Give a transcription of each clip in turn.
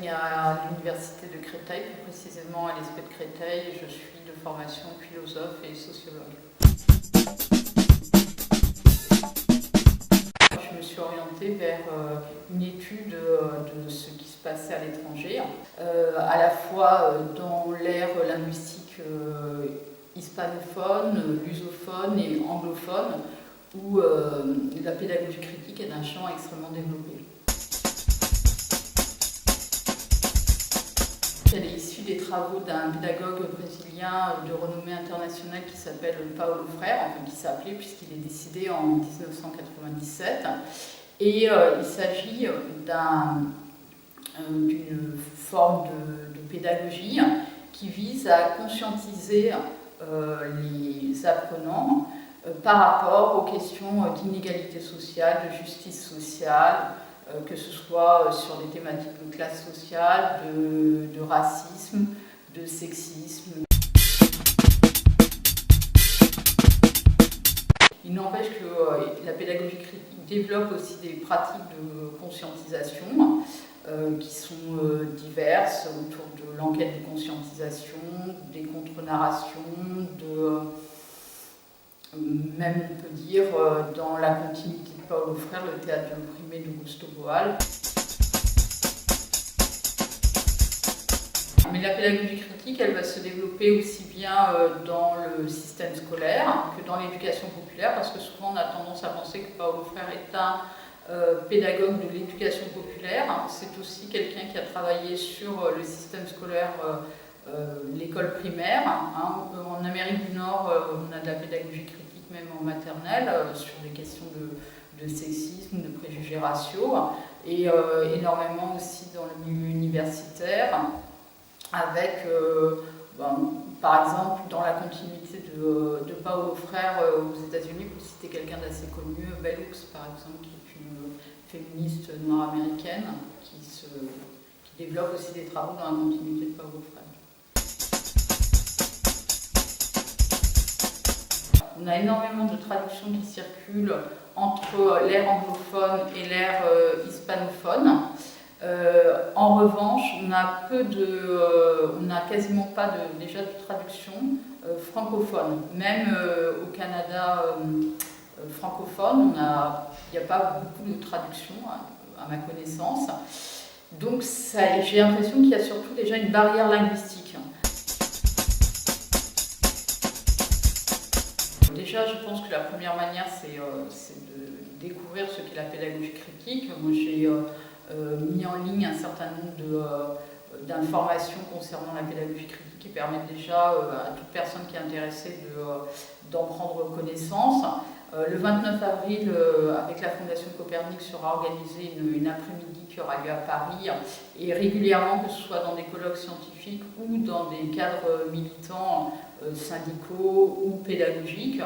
J'enseigne à l'université de Créteil, plus précisément à l'ESP de Créteil, et je suis de formation philosophe et sociologue. Je me suis orientée vers une étude de ce qui se passait à l'étranger, à la fois dans l'ère linguistique hispanophone, lusophone et anglophone, où la pédagogie critique est un champ extrêmement développé. Elle est issue des travaux d'un pédagogue brésilien de renommée internationale qui s'appelle Paulo Freire, enfin qui s'appelait puisqu'il est décédé en 1997. Et il s'agit d'une forme de pédagogie qui vise à conscientiser les apprenants par rapport aux questions d'inégalité sociale, de justice sociale, que ce soit sur des thématiques de classe sociale, de racisme, de sexisme. Il n'empêche que la pédagogie critique développe aussi des pratiques de conscientisation qui sont diverses autour de l'enquête de conscientisation, des contre-narrations, même on peut dire dans la continuité de Paulo Freire, le théâtre de l'opprimé d'Augusto Boal. Mais la pédagogie critique, elle va se développer aussi bien dans le système scolaire que dans l'éducation populaire, parce que souvent on a tendance à penser que Paulo Freire est un pédagogue de l'éducation populaire. C'est aussi quelqu'un qui a travaillé sur le système scolaire, l'école primaire. En Amérique du Nord, on a de la pédagogie critique même en maternelle, sur des questions de sexisme, de préjugés raciaux, et énormément aussi dans le milieu universitaire, avec, par exemple, dans la continuité de Paulo Freire aux États-Unis, pour citer quelqu'un d'assez connu, Bell Hooks, par exemple, qui est une féministe noire américaine, qui développe aussi des travaux dans la continuité de Paulo Freire. On a énormément de traductions qui circulent entre l'ère anglophone et l'ère hispanophone. En revanche, on n'a quasiment pas déjà de traduction francophone. Même au Canada francophone, il n'y a pas beaucoup de traduction à ma connaissance. Donc j'ai l'impression qu'il y a surtout déjà une barrière linguistique. Déjà, je pense que la première manière, c'est de découvrir ce qu'est la pédagogie critique. Moi, j'ai mis en ligne un certain nombre d'informations concernant la pédagogie critique qui permettent déjà à toute personne qui est intéressée d'en prendre connaissance. Le 29 avril, avec la Fondation Copernic, sera organisée une après-midi qui aura lieu à Paris, et régulièrement, que ce soit dans des colloques scientifiques ou dans des cadres militants, syndicaux ou pédagogiques,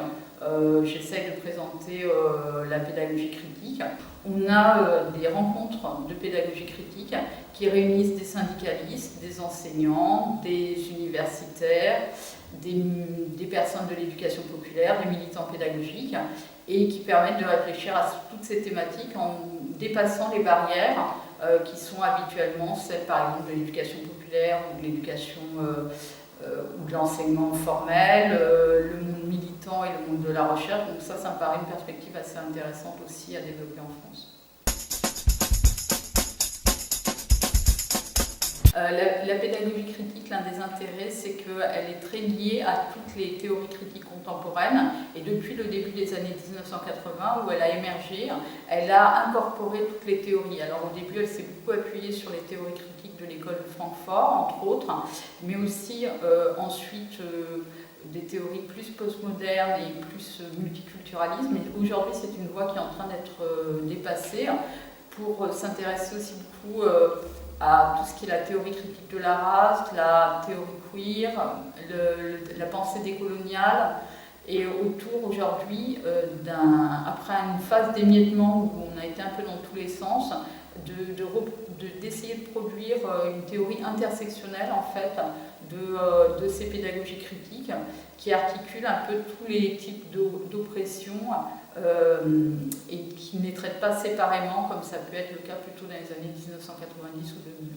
j'essaie de présenter la pédagogie critique. On a des rencontres de pédagogie critique qui réunissent des syndicalistes, des enseignants, des universitaires, des personnes de l'éducation populaire, des militants pédagogiques, et qui permettent de réfléchir à toutes ces thématiques en dépassant les barrières qui sont habituellement celles, par exemple, de l'éducation populaire ou de l'éducation ou de l'enseignement formel, le monde militant et le monde de la recherche. Donc ça me paraît une perspective assez intéressante aussi à développer en France. La pédagogie critique, l'un des intérêts, c'est qu'elle est très liée à toutes les théories critiques contemporaines, et depuis le début des années 1980, où elle a émergé, elle a incorporé toutes les théories. Alors au début, elle s'est beaucoup appuyée sur les théories critiques de l'école de Francfort, entre autres, mais aussi ensuite des théories plus postmodernes et plus multiculturalisme. Et aujourd'hui, c'est une voie qui est en train d'être dépassée pour s'intéresser aussi beaucoup à tout ce qui est la théorie critique de la race, la théorie queer, la pensée décoloniale, et autour aujourd'hui, après une phase d'émiettement où on a été un peu dans tous les sens, d'essayer de produire une théorie intersectionnelle en fait de ces pédagogies critiques qui articulent un peu tous les types d'oppression et qui ne les traitent pas séparément comme ça peut être le cas plutôt dans les années 1990 ou 2000.